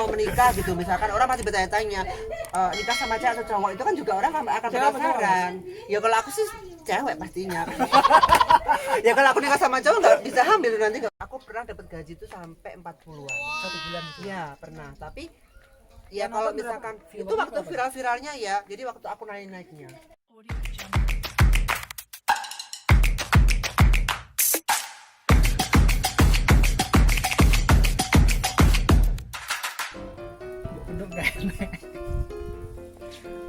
mau menikah gitu, misalkan orang masih bertanya-tanya nikah sama cewek atau cowok, itu kan juga orang akan penasaran. Ya kalau aku sih cewek pastinya. Ya kalau aku nikah sama cowok nggak bisa hamil nanti. Aku pernah dapat gaji itu sampai 40-an. 1 bulan itu. Iya pernah, tapi ya kalau misalkan itu waktu viral-viralnya ya, jadi waktu aku naik-naiknya. Bener gak enak.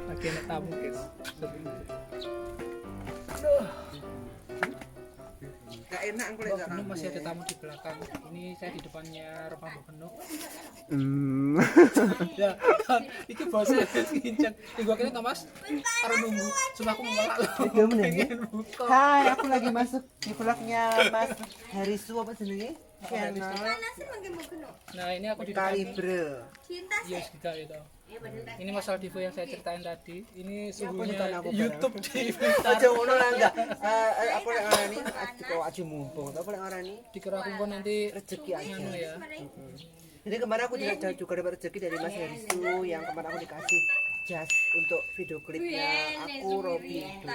Lagi enak tamu guys. Aduh. Gak enak aku Mbak lihat Benuk masih ada tamu di belakang. Ini saya di depannya rumah Mbak Benuk. Ya kan, ini bosnya kincang. Gua kira nggak mas, taruh nunggu. Cuma aku mengelak loh. Pengen buka. Hai, aku lagi masuk di vlognya Mas Harisu apa jenenge? Channel Nah ini aku di depan. Kalibre. Yes kita itu. Ini Mas Aldivo yang saya ceritain tadi. Ini suhunya aku YouTube di Aja ngono lah enggak. Aku lek ngarani kok aja mumpung. Apa lek ngarani dikira aku kok nanti rezeki aja. anu ya. Jadi kemarin aku juga dapat rezeki dari Mas Harisu yang kemarin aku dikasih jas untuk video klipnya aku Robi itu.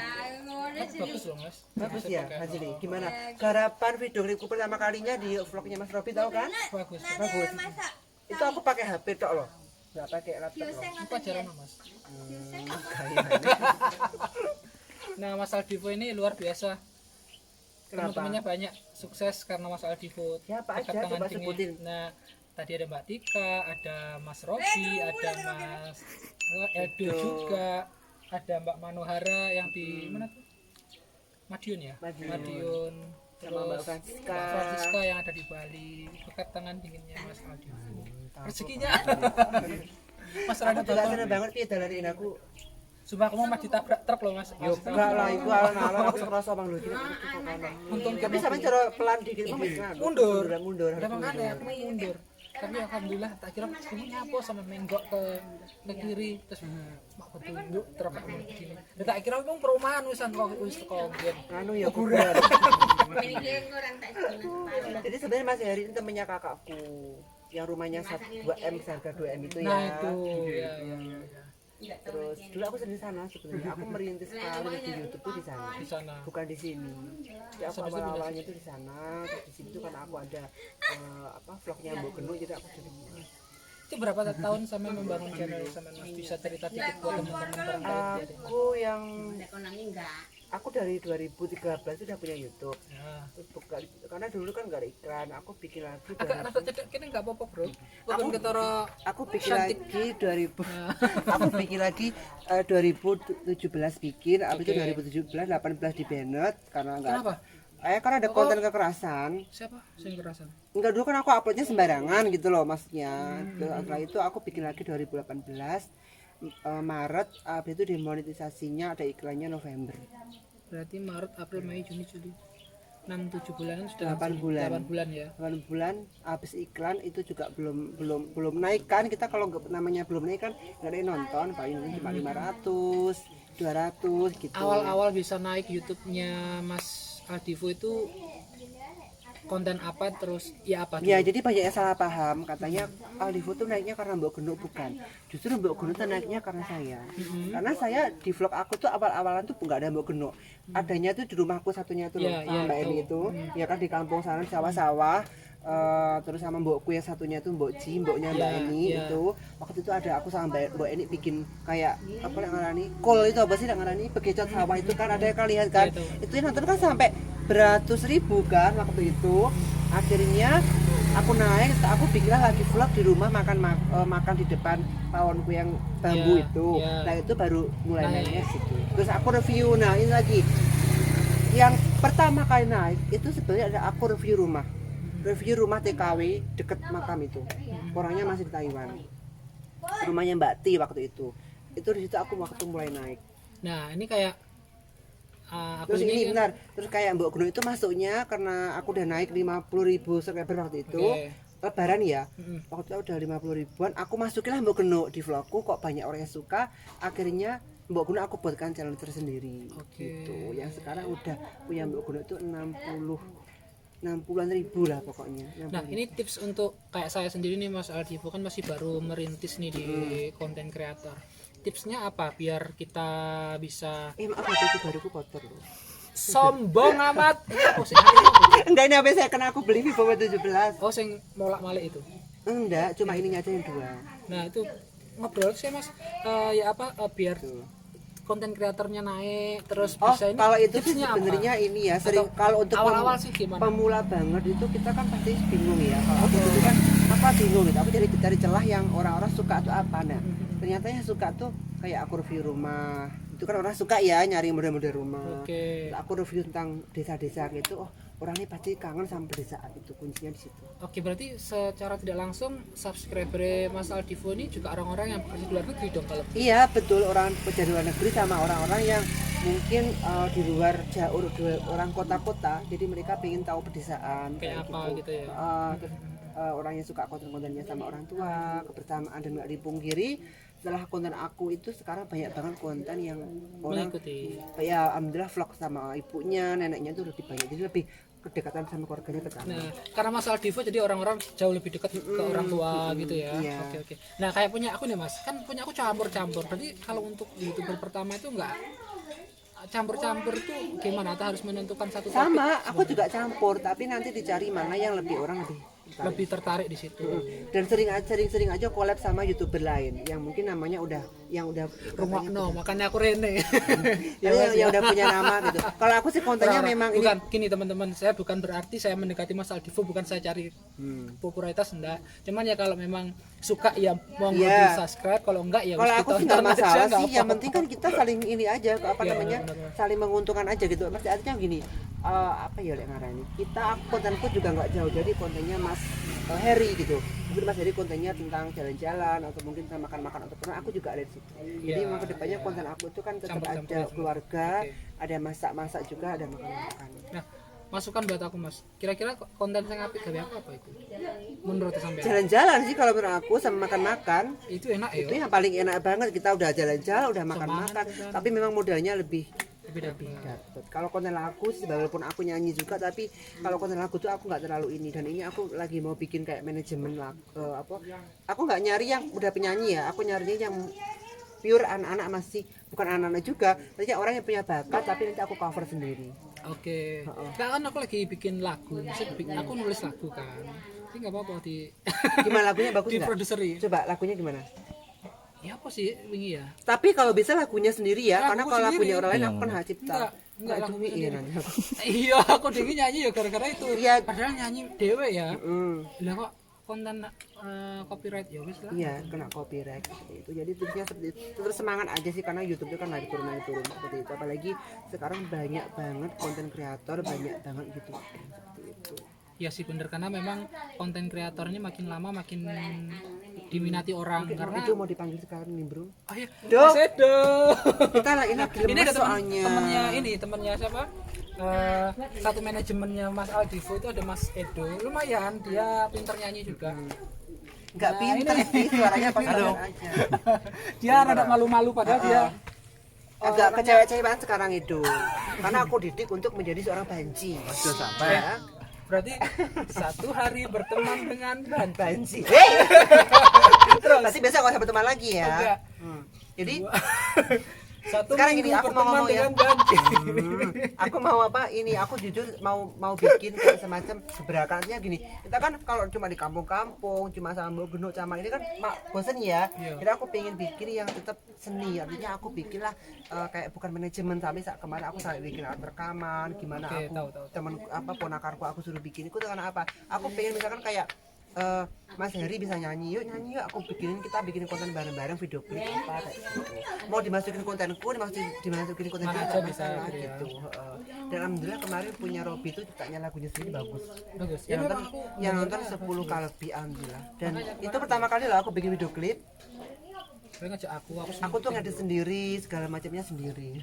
Bagus loh mas. Bagus ya hasilnya. Gimana? Garapan video klipku pertama kalinya di vlognya Mas Robi tahu kan? Bagus. Bagus. Itu aku pakai HP tok loh. Enggak pakai laptop loh. Apa ajaran mas? Kayaknya. Nah Mas Aldivo ini luar biasa. Kenapa? Teman-temannya banyak sukses karena Mas Aldivo. Siapa dekat aja? tangan Coba dingin. sebutin. Nah tadi ada Mbak Tika, ada Mas Robi, ada Mas Edo juga, ada Mbak Manohara yang di mana tuh? Madiun ya? Madiun. Sama Mbak Terus Francisca. Mbak Francisca yang ada di Bali, dekat tangan dinginnya Mas Aldivo. Rezekinya. Mas Rani Aku juga seneng banget piye dalanin aku. Sumpah aku mau mah ditabrak truk loh mas. Yo enggak lah iku alon-alon aku ngerasa bang lho gini. Untung Tapi sampe cara pelan dikit mundur. mundur. Udah makanya aku mau mundur. Tapi alhamdulillah tak kira ini nyapo sama menggok ke kiri terus mak petunjuk truk aku begini. Dan tak kira memang perumahan wisan kok wis teko biyen. Anu ya kuburan. Jadi sebenarnya Mas Heri itu temennya kakakku yang rumahnya 2M harga 2M itu ya. Nah itu ya. Terus dulu aku sering di sana sebenarnya. Aku merintis sekali di YouTube tuh di sana. Di sana. Bukan di sini. Ya aku awal-awalnya tuh di sana. Terus di sini tuh karena aku ada vlognya Mbok Genu jadi aku jadi. Itu berapa tahun sampai membangun channel sama mas bisa cerita dikit buat teman-teman barangkali. Aku dari 2013 sudah punya YouTube. Ya. Terus karena dulu kan nggak ada iklan, aku bikin lagi. Agak rasa cedek kini nggak apa-apa bro. Bukan ketara Aku bikin lagi 2000. Aku bikin lagi 2017 bikin, habis itu 2017 18 di banned karena enggak. Kenapa? Karena ada konten kekerasan. Siapa sing kerasan? Enggak, dulu kan aku uploadnya sembarangan gitu loh maksudnya. Setelah itu aku bikin lagi 2018 Maret, habis itu demonetisasinya ada iklannya November. Berarti Maret, April, Mei, Juni, Juli 6-7 bulanan sudah 8 bulan. 8 bulan ya. 8 bulan habis iklan itu juga belum naik kan, kita kalau namanya belum naik kan nggak ada yang nonton, paling cuma 500 200 gitu. Awal-awal bisa naik YouTube-nya Mas Aldivo itu konten apa terus ya apa Ya jadi banyak yang salah paham, katanya Aldivo tuh naiknya karena Mbok Genu, bukan. Justru Mbok Genu tuh naiknya karena saya. Karena saya di vlog aku tuh awal-awalan tuh nggak ada Mbok Genu. Adanya tuh di rumahku satunya tuh loh, sama Mbak Eni itu. Ya kan di kampung sana di sawah-sawah. Terus sama mbokku yang satunya tuh Mbok Ji, mboknya Mbak Eni itu. Waktu itu ada aku sama Mbak Eni bikin kayak apa yang ngarani? Kol itu apa sih yang ngarani? Bekecot sawah itu kan ada yang kalian kan. Itu yang nonton kan sampai beratus ribu kan waktu itu. Akhirnya aku naik, aku bikinlah lagi vlog di rumah makan di depan pawonku yang bambu itu. Nah itu baru mulai naiknya situ. Terus aku review, nah ini lagi yang pertama kali naik itu sebenarnya ada aku review rumah TKW deket makam itu. Orangnya masih di Taiwan. Rumahnya Mbak Ti waktu itu. Itu di situ aku waktu mulai naik. Nah, ini kayak terus ini benar, terus kayak Mbok Genu itu masuknya karena aku udah naik 50.000 subscriber waktu itu. Lebaran ya, waktu itu udah 50 ribuan, aku masukin lah Mbok Genu di vlogku, kok banyak orang yang suka. Akhirnya Mbok Genu aku buatkan channel tersendiri gitu. Yang sekarang udah punya Mbok Genu itu 60-an ribu lah pokoknya. Nah, ini tips untuk kayak saya sendiri nih Mas Aldivo, kan masih baru merintis nih di konten kreator. Tipsnya apa biar kita bisa Maaf itu baruku kotor loh. sombong amat. Enggak, ini apa saya kena aku beli Vivo 17. Oh, sing molak-malik itu. Enggak, cuma ininya aja yang 2. Nah, itu ngobrol sih Mas. Ya apa biar konten kreatornya naik terus bisa ini. Kalau itu sih tipsnya sebenarnya apa? ini ya sering kalau untuk Awal-awal sih gimana? pemula banget itu kita kan pasti bingung ya. Kalau itu kan apa bingung gitu. Aku cari celah yang orang-orang suka atau apa. Nah, ternyata yang suka tuh kayak aku review rumah. Itu kan orang suka ya nyari model-model rumah. Oke. Aku review tentang desa-desa gitu. Oh, orang ini pasti kangen sama pedesaan, itu kuncinya di situ. Oke, berarti secara tidak langsung subscriber Mas Aldivo ini juga orang-orang yang bekerja di luar negeri dong kalau Iya betul, orang pekerja di luar negeri sama orang-orang yang mungkin di luar jauh orang kota-kota, jadi mereka pengen tahu pedesaan kayak apa gitu ya. Terus, orang yang suka konten-kontennya sama orang tua, kebersamaan dan nggak dipungkiri. Setelah konten aku itu sekarang banyak banget konten yang orang Mengikuti. ya alhamdulillah vlog sama ibunya, neneknya itu lebih banyak, jadi lebih kedekatan sama keluarganya ke sana. Nah, karena Mas Aldivo jadi orang-orang jauh lebih dekat ke orang tua gitu ya. Iya. Oke. Nah, kayak punya aku nih Mas, kan punya aku campur-campur. Berarti kalau untuk YouTuber pertama itu enggak campur-campur itu gimana? Atau harus menentukan satu topik? Sama, aku juga campur, tapi nanti dicari mana yang lebih orang Lebih tertarik di situ. dan sering aja collab sama YouTuber lain yang mungkin namanya udah Rungokno, makanya aku Rene. yang udah punya nama gitu. Kalau aku sih kontennya memang ini bukan gini teman-teman, saya bukan berarti saya mendekati Mas Aldivo, bukan saya cari popularitas enggak. Cuman ya kalau memang suka ya monggo di subscribe, kalau enggak ya kalau wis aku sih ditonton nggak masalah aja, sih, yang penting kan kita saling ini aja apa Iya, namanya benar-benar. saling menguntungkan aja gitu. Maksudnya artinya gini, apa ya lek ngarani, kontenku juga nggak jauh dari kontennya Mas Heri gitu. Mungkin Mas Heri kontennya tentang jalan-jalan atau mungkin tentang makan-makan atau pernah, aku juga ada di situ. Jadi memang kedepannya konten aku itu kan tetap Campur-campur ada ya. keluarga, Oke. ada masak-masak juga, ada makan-makan. Nah, masukan buat aku Mas. Kira-kira konten yang apik gawe aku apa itu? Menurut sampean? Jalan-jalan sih kalau menurut aku, sama makan-makan. Itu enak ya. Itu yang paling enak banget, kita udah jalan-jalan, udah makan-makan, kan. tapi memang modalnya lebih Lebih dapet. Kalau konten lagu sih walaupun aku nyanyi juga, tapi kalau konten lagu tuh aku nggak terlalu ini, dan ini aku lagi mau bikin kayak manajemen lagu, aku nggak nyari yang udah penyanyi ya, aku nyarinya yang pure anak-anak, masih bukan anak-anak juga, tapi orang yang punya bakat tapi nanti aku cover sendiri. Oke. Nah, kan aku lagi bikin lagu, aku nulis lagu kan. Ini nggak apa-apa di Gimana lagunya, bagus di nggak? produseri. Coba lagunya gimana? Ya apa sih wingi ya? Tapi kalau bisa lagunya sendiri ya, Lagu karena kalau sendiri. lagunya orang lain aku kan hak cipta. Enggak Nah, lagu itu iya sendiri. nanti. Iya, aku dengi nyanyi ya gara-gara itu. Iya. Padahal nyanyi dewe ya. Mm. Lah kok konten copyright ya wis lah. Iya, kena copyright seperti itu. Jadi tipsnya seperti itu. Terus semangat aja sih, karena YouTube itu kan lagi turun seperti itu. Apalagi sekarang banyak banget konten kreator, banyak banget gitu seperti itu. Ya sih bener, karena memang konten kreator ini makin lama makin diminati orang karena Itu mau dipanggil sekarang nih, Bro. oh iya, Do. Mas Edo. Kita lagi lagi Ini ada lemes soalnya. temennya siapa? Satu manajemennya Mas Aldivo itu ada Mas Edo. Lumayan, dia pinter nyanyi juga. Enggak Nah, pinter ini. sih, suaranya pas aja. Dia rada malu-malu padahal dia Agak kecewa-cewaan sekarang itu. Karena aku didik untuk menjadi seorang banci. Sudah sampai ya. berarti satu hari berteman dengan Banci. Terus Berarti besok nggak usah berteman lagi ya. Enggak. Jadi satu sekarang minggu gini, aku mau berteman ngomong ya. dengan banci. Aku mau apa ini, aku jujur mau bikin kayak semacam gebrakannya gini. Kita kan kalau cuma di kampung-kampung cuma sama genuk sama ini kan bosen ya. Iya. Jadi aku pengen bikin yang tetap seni, artinya aku bikinlah kayak bukan manajemen, tapi kemarin aku sampai bikin alat rekaman, gimana Oke, aku tahu. temen apa ponakanku aku suruh bikin itu karena apa, aku pengen misalkan kayak Mas Heri bisa nyanyi, yuk aku kita bikin konten bareng-bareng, video klip apa kayak gitu. Mau dimasukin kontenku, dimasukin konten Mana kita aja bisa masalah gitu ya. gitu. Dan alhamdulillah kemarin punya Robby itu ciptanya lagunya sendiri bagus. Bagus. Yang memang nonton, aku yang nonton 10 kali lebih alhamdulillah. Dan itu pertama kali lah aku bikin video klip. Saya ngajak aku Aku tuh ngedit sendiri, segala macamnya sendiri.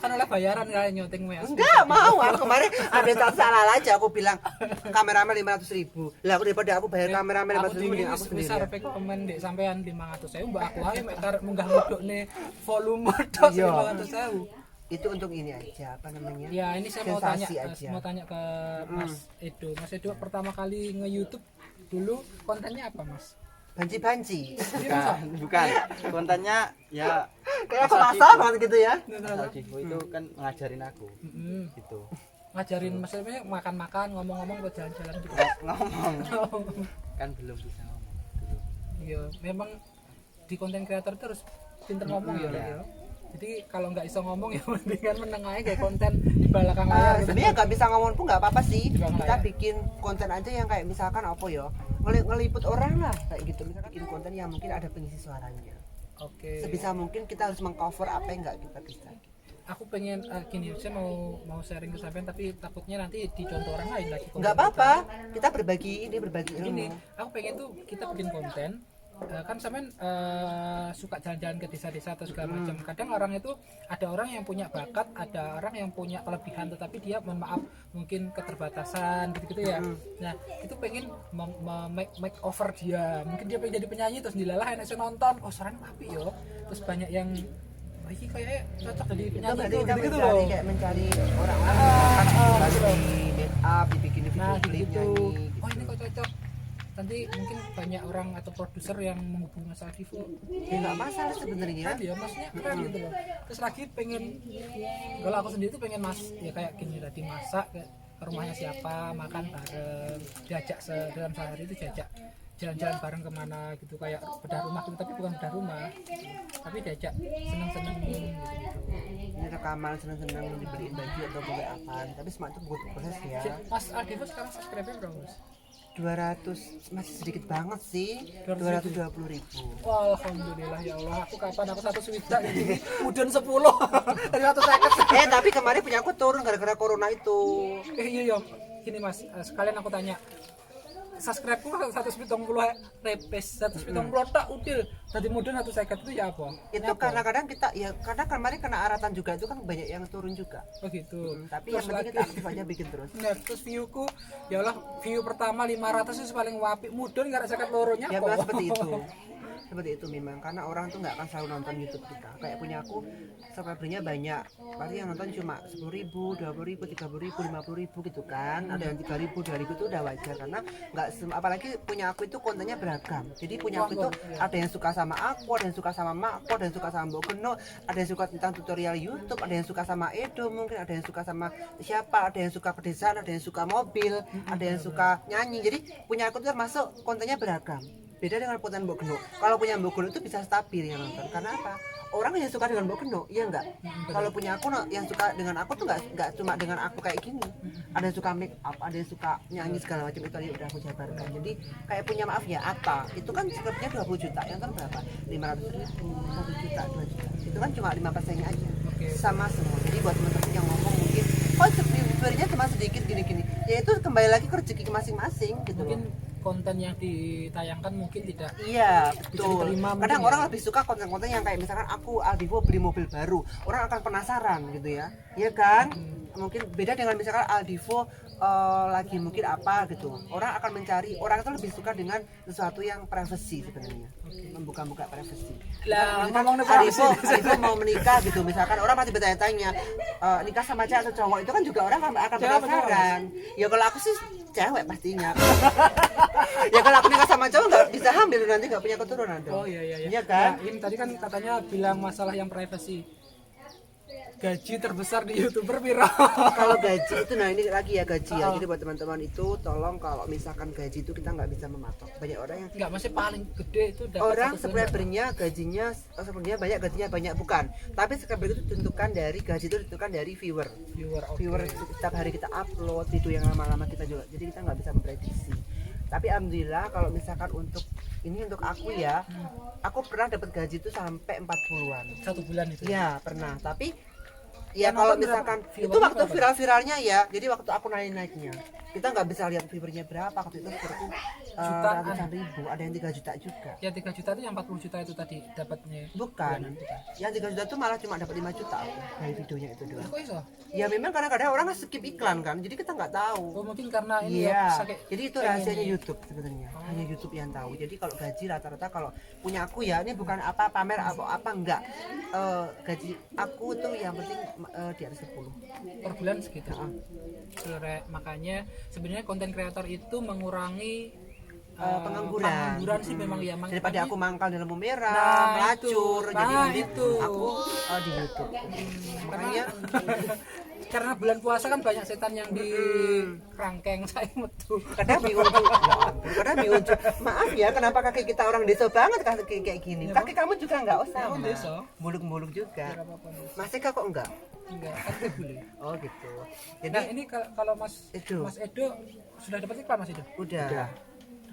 kan oleh bayaran kali nyoteng mes. Enggak mau, aku kemarin ada tak salah aja, aku bilang kameramen 500.000. Lah aku daripada aku bayar kameramen 500.000 mending aku sendiri. Bisa repek komen dek sampean 500.000 mbak aku ae mek karep munggah nguduk nih volume tok Iya. 500.000. itu untuk ini aja apa namanya Ya ini saya mau tanya, sensasi aja. mau tanya ke Mas Edo. Mas Edo pertama kali nge-YouTube dulu kontennya apa Mas? banci-banci Bukan. Kontennya ya kayak selasa banget gitu ya. Mas Aldivo itu kan ngajarin aku gitu. Ngajarin maksudnya makan-makan, ngomong-ngomong atau jalan-jalan gitu. Ngomong kan belum bisa ngomong dulu. Iya, memang di konten kreator itu harus pinter ngomong ya. Iya. Ya. Jadi kalau nggak bisa ngomong ya mendingan meneng aja kayak konten di belakang layar gitu. Sebenarnya nggak bisa ngomong pun nggak apa-apa sih. Di belakang Kita layar. bikin konten aja yang kayak misalkan apa ya ngeliput orang lah kayak gitu. Misalkan bikin konten yang mungkin ada pengisi suaranya. Oke. Sebisa mungkin kita harus mengcover apa yang nggak kita bisa. Aku pengen gini, saya mau sharing ke sampean tapi takutnya nanti dicontoh orang lain lagi. Nggak apa-apa. Kita berbagi ilmu. Ini aku pengen tuh kita bikin konten. Kan sampean suka jalan-jalan ke desa-desa atau segala macam. Kadang orang itu ada orang yang punya bakat, ada orang yang punya kelebihan tetapi dia mohon maaf mungkin keterbatasan gitu-gitu ya. Nah, itu pengen make over dia. Mungkin dia pengen jadi penyanyi terus dilalah enak nonton. Oh, suaranya apik yo. Terus banyak yang ini kayaknya cocok jadi Itu penyanyi berarti tuh, kita gitu-gitu mencari loh. kayak mencari orang-orang gitu loh. di make up, dibikin Nah, video klip gitu. nyanyi. Oh, ini kok cocok. Nanti mungkin banyak orang atau produser yang menghubungi Mas Aldivo. Ya nggak masalah sebenarnya. Kan ya maksudnya keren gitu loh. Terus lagi pengen, kalau aku sendiri tuh pengen ya kayak gini tadi masak ke rumahnya siapa, makan bareng, diajak dalam sehari itu diajak jalan-jalan bareng kemana gitu, kayak bedah rumah gitu, tapi bukan bedah rumah tapi diajak seneng-seneng gitu. Ini rekaman seneng-seneng dibeliin baju atau beli apaan, tapi semua itu butuh proses ya. Mas Aldivo sekarang subscribe-nya berapa Mas? 200 masih sedikit banget sih, 220.000. 220.000. Alhamdulillah ya Allah, aku kapan aku 100 ini mudun 10 dari 150. Tapi kemarin punya aku turun gara-gara corona itu. Iya gini Mas, sekalian aku tanya, subscribe ku 170 repes 170 tak udil tadi mudun 150 itu ya apa? Itu karena kadang kita ya karena kemarin kena aratan juga itu kan banyak yang turun juga. Oh gitu. Tapi yang penting kita aktif aja bikin terus. Nah, terus viewku ya Allah, view pertama 500 itu paling wapi, mudun gara zakat loronya Ya kok. memang seperti itu. Seperti itu memang karena orang tuh nggak akan selalu nonton YouTube kita. Kayak punya aku subscribernya banyak, pasti yang nonton cuma 10.000, 20.000, 30.000, 50.000 gitu kan. Ada yang 3.000, 2.000 itu udah wajar karena nggak apalagi punya aku itu kontennya beragam. Jadi punya aku itu ada yang suka sama aku, ada yang suka sama makku, ada yang suka sama Mbok Geno, ada yang suka tentang tutorial YouTube, ada yang suka sama Edo mungkin, ada yang suka sama siapa, ada yang suka pedesaan, ada yang suka mobil, ada yang suka nyanyi. Jadi punya aku itu termasuk kontennya beragam. Beda dengan konten Mbok Geno. Kalau punya Mbok Geno itu bisa stabil yang nonton. Karena apa? Orang yang suka dengan Mbok Geno, iya enggak? Kalau punya aku yang suka dengan aku tuh enggak cuma dengan aku kayak gini. Ada yang suka make up, ada yang suka nyanyi segala macam itu tadi udah aku jabarkan. Jadi kayak punya maaf ya Atta, itu kan scriptnya 20 juta, yang nonton berapa? 500.000, 1 juta, 2 juta. Itu kan cuma 5%-nya aja. Sama semua. Jadi buat teman-teman yang ngomong mungkin oh subscribernya cuma sedikit gini-gini. Ya itu kembali lagi ke rezeki masing-masing gitu. Mungkin konten yang ditayangkan mungkin tidak Iya bisa betul. diterima mungkin Kadang ya. orang lebih suka konten-konten yang kayak misalkan aku Aldivo beli mobil baru, orang akan penasaran gitu ya, iya kan? Mungkin beda dengan misalkan Aldivo lagi mungkin apa gitu, orang akan mencari, orang itu lebih suka dengan sesuatu yang privacy sebenarnya, membuka-buka privacy. Lah, Misalkan ngomong Aldivo mau menikah gitu, misalkan orang pasti bertanya-tanya nikah sama cewek atau cowok, itu kan juga orang akan penasaran. Ya kalau aku sih cewek pastinya. Ya kalau aku nikah sama cowok nggak bisa hamil nanti nggak punya keturunan dong. Oh iya. Iya kan? Nah, ini tadi kan katanya bilang masalah yang privacy. Gaji terbesar di YouTuber piro? Kalau gaji itu nah ini lagi ya gaji ya. Jadi buat teman-teman itu tolong kalau misalkan gaji itu kita nggak bisa mematok. Banyak orang yang Enggak, masih paling gede itu dapat orang satu bulan. subscribernya gajinya sebenarnya banyak, gajinya banyak bukan. Tapi subscriber itu ditentukan dari gaji itu ditentukan dari viewer. Viewer setiap hari kita upload video yang lama-lama kita juga. Jadi kita nggak bisa memprediksi. Tapi alhamdulillah kalau misalkan untuk ini untuk aku ya, aku pernah dapat gaji itu sampai 40-an. 1 bulan itu. Iya pernah, tapi ya Yang kalau nonton berapa? misalkan itu Viewernya waktu berapa? viral-viralnya ya, jadi waktu aku naik-naiknya kita nggak bisa lihat viewernya berapa. Waktu itu seperti Jutaan. ratusan ribu, ada yang 3 juta juga. Ya 3 juta itu yang 40 juta itu tadi dapatnya. Bukan, bulanan, bukan. yang 3 juta tuh malah cuma dapat 5 juta aku dari videonya itu doang. Kok iso? Ya memang kadang-kadang orang skip iklan kan, jadi kita nggak tahu. Oh mungkin karena ini Iya, ya sakit. jadi itu rahasianya YouTube sebenarnya. Hanya YouTube yang tahu. Jadi kalau gaji rata-rata kalau punya aku ya, ini bukan apa pamer atau apa enggak. Gaji aku tuh yang penting di atas 10. Per bulan segitu. Makanya sebenarnya konten kreator itu mengurangi pengangguran sih memang ya. Daripada aku mangkal di lampu merah, Nah, melacur, itu. jadi Nah, mending itu. aku di YouTube. Makanya Karena bulan puasa kan banyak setan yang di kerangkeng saya metu. kadang diunjuk, ya ampun, kadang diunjuk. Maaf ya, kenapa kaki kita orang desa banget kaki kayak gini? Kaki kamu juga enggak usah. Kamu desa? Muluk-muluk juga. Apa-apa nih. Mas Eka kok enggak? Enggak, kan nggak boleh. Oh gitu. Jadi Nah ini kalau Mas Edo. Mas Edo sudah dapat iklan Mas Edo? udah.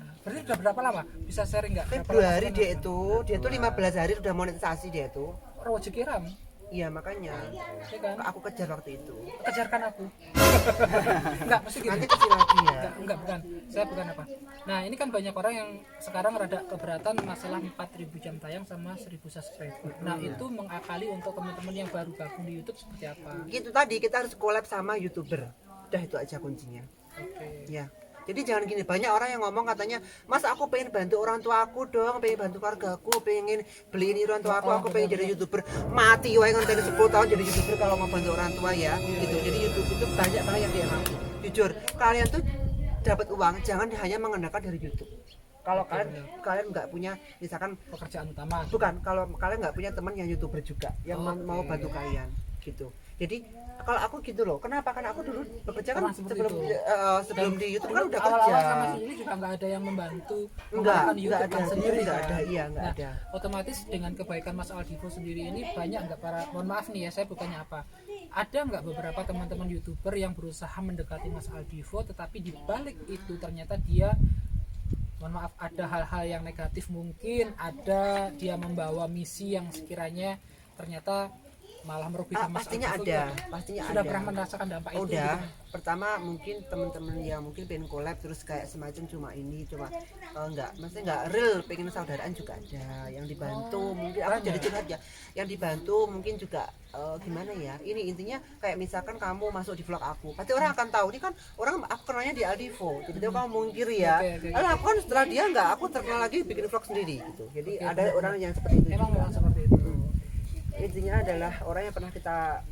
Nah, berarti udah berapa lama? Bisa sharing nggak? Februari dia tuh 15 hari udah monetisasi dia tuh. Rezeki ram, Iya makanya ya kan? aku kejar waktu itu. Kejarkan aku. Enggak, mesti gitu. Nanti kasih lagi ya. Enggak, bukan. Saya bukan apa. Nah, ini kan banyak orang yang sekarang rada keberatan masalah 4.000 jam tayang sama 1.000 subscriber. Nah, itu mengakali untuk teman-teman yang baru gabung di YouTube seperti apa? Gitu tadi kita harus collab sama YouTuber. Udah itu aja kuncinya. Oke. Ya. Jadi jangan gini, banyak orang yang ngomong katanya, Mas aku pengen bantu orang tua aku dong, pengen bantu keluarga aku, pengen beliin orang tua aku pengen jadi YouTuber. Mati wae nganti 10 tahun jadi YouTuber kalau mau bantu orang tua ya. Gitu. Jadi YouTube itu banyak banget yang dia mampu. Jujur, kalian tuh dapat uang jangan hanya mengandalkan dari YouTube. Kalau kalian nggak punya misalkan Pekerjaan utama. bukan, kalau kalian nggak punya teman yang YouTuber juga yang mau bantu kalian gitu. Jadi kalau aku gitu loh, kenapa? Karena aku dulu bekerja kan Pernah seperti sebelum di YouTube kan udah kerja. Awal-awal sama sini juga nggak ada yang membantu Enggak menggunakan YouTube ada, kan sendiri enggak kan? ada, iya enggak Nah, ada. otomatis dengan kebaikan Mas Aldivo sendiri ini banyak nggak para, mohon maaf nih ya saya bukannya apa, ada nggak beberapa teman-teman YouTuber yang berusaha mendekati Mas Aldivo tetapi di balik itu ternyata dia, mohon maaf, ada hal-hal yang negatif, mungkin ada dia membawa misi yang sekiranya ternyata malah merugikan Mas Pastinya Aldivo ada, gitu. pastinya Sudah ada. pernah merasakan dampak itu? Udah, gitu? pertama mungkin teman-teman yang mungkin pengen collab terus kayak semacam cuma ini, enggak, maksudnya enggak real, pengen saudaraan juga ada yang dibantu, mungkin aku jadi curhat ya, yang dibantu mungkin juga gimana ya, ini intinya kayak misalkan kamu masuk di vlog aku, pasti orang akan tahu, ini kan orang aku kenalnya di Aldivo, tiba-tiba kamu mungkir ya, Oke. lalu aku kan setelah dia enggak, aku terkenal lagi bikin vlog sendiri gitu, jadi ada orang yang seperti itu Emang juga. memang seperti itu. Intinya adalah orang yang pernah kita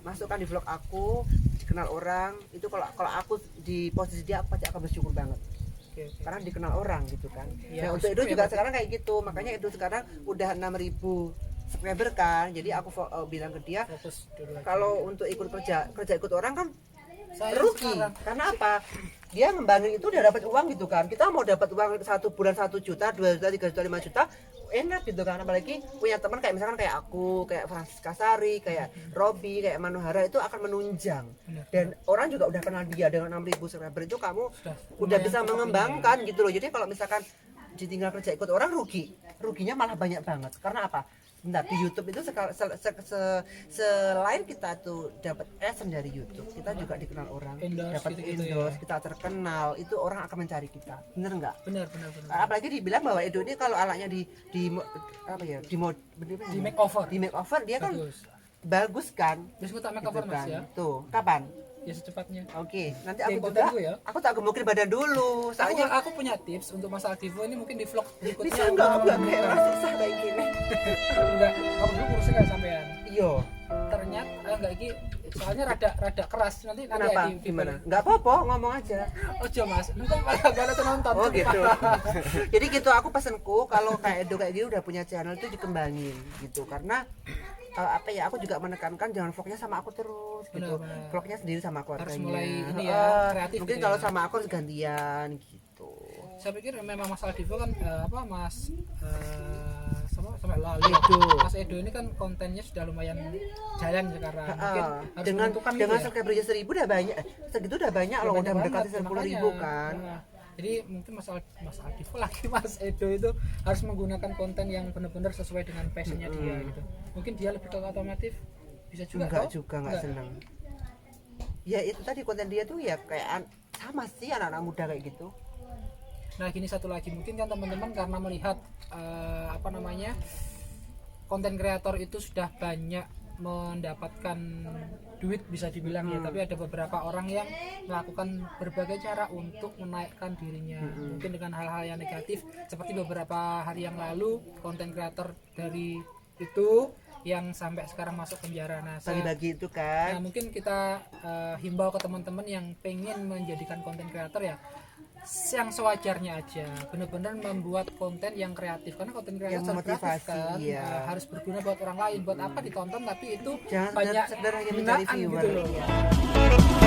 masukkan di vlog aku, dikenal orang itu, kalau aku di posisi dia aku pasti akan bersyukur banget Oke. karena dikenal orang gitu kan. Ya, Nah untuk bersyukur itu ya, juga berarti. sekarang kayak gitu, makanya itu sekarang udah 6.000 subscriber kan, jadi aku bilang ke dia Fokus dulu aja. kalau untuk ikut kerja ikut orang kan Saya rugi. sekarang Karena apa? Dia ngembangin itu udah dapat uang gitu kan. Kita mau dapat uang 1 bulan 1 juta, 2 juta, 3 juta, 5 juta, enak gitu kan. Apalagi punya teman kayak misalkan kayak aku, kayak Francisca Sari, kayak Robi, kayak Manuhara, itu akan menunjang. Benar. Dan orang juga udah kenal dia dengan 6.000 subscriber itu, kamu udah lumayan bisa cukup mengembangkan gitu loh. Jadi kalau misalkan ditinggal kerja ikut orang ruginya malah banyak banget. Karena apa? Nah, di YouTube itu selain kita tuh dapat AdSense dari YouTube, kita juga dikenal orang, Endorse dapat gitu-gitu endorse, ya. kita terkenal, itu orang akan mencari kita, bener nggak? benar. Apalagi dibilang bahwa Edo ini kalau anaknya di makeover, dia kan bagus kan? Terus aku tak make Gitu over Mas kan. ya. Tuh, kapan? Ya secepatnya. Oke, nanti Di aku konten juga, gue ya. aku tak gemukin badan dulu, soalnya Aku punya tips untuk Mas Aldivo ini mungkin di vlog berikutnya. bisa nggak aku nggak kayak orang susah kayak gini? Enggak, kamu dulu kurusnya nggak sampean. Iya. Ternyata enggak iki soalnya rada keras nanti Kenapa? ya Gimana? Nggak apa-apa, ngomong aja. Ojo Mas, entar malah nonton. Oh gitu. Jadi gitu aku pesenku kalau kayak Edo kayak gini udah punya channel itu dikembangin gitu, karena apa ya, aku juga menekankan jangan vlognya sama aku terus gitu. Benar. Vlognya sendiri sama keluarganya. Harus mulai ini ya, kreatif mungkin gitu kalau ya. sama aku harus gantian gitu. Saya pikir memang Mas Aldivo kan Mas sama Lali. Edo. Mas Edo ini kan kontennya sudah lumayan jalan sekarang. Mungkin harus dengan menentukan gitu dengan ya. subscribernya 1.000 udah banyak, segitu udah banyak loh, udah Banyak mendekati banget, 10.000 makanya. kan. Nah, jadi mungkin Mas Aldivo lagi Mas Edo itu harus menggunakan konten yang benar-benar sesuai dengan passionnya dia gitu. Mungkin dia lebih ke otomotif, bisa juga Enggak toh? juga, enggak seneng. Ya itu tadi konten dia tuh ya kayak sama sih anak-anak muda kayak gitu. Nah gini satu lagi, mungkin kan teman-teman karena melihat apa namanya, konten kreator itu sudah banyak mendapatkan duit bisa dibilang ya, tapi ada beberapa orang yang melakukan berbagai cara untuk menaikkan dirinya, mungkin dengan hal-hal yang negatif, seperti beberapa hari yang lalu konten kreator dari itu yang sampai sekarang masuk penjara. Nah, Bagi-bagi itu kan. nah mungkin kita himbau ke teman-teman yang pengen menjadikan konten kreator ya, yang sewajarnya aja, benar-benar membuat konten yang kreatif, karena konten kreatif Yang harus kreatif motivasi, kan, iya. harus berguna buat orang lain. Buat apa ditonton tapi itu Jangan banyak sekedar hanya hinaan mencari gitu viewer. loh. Iya.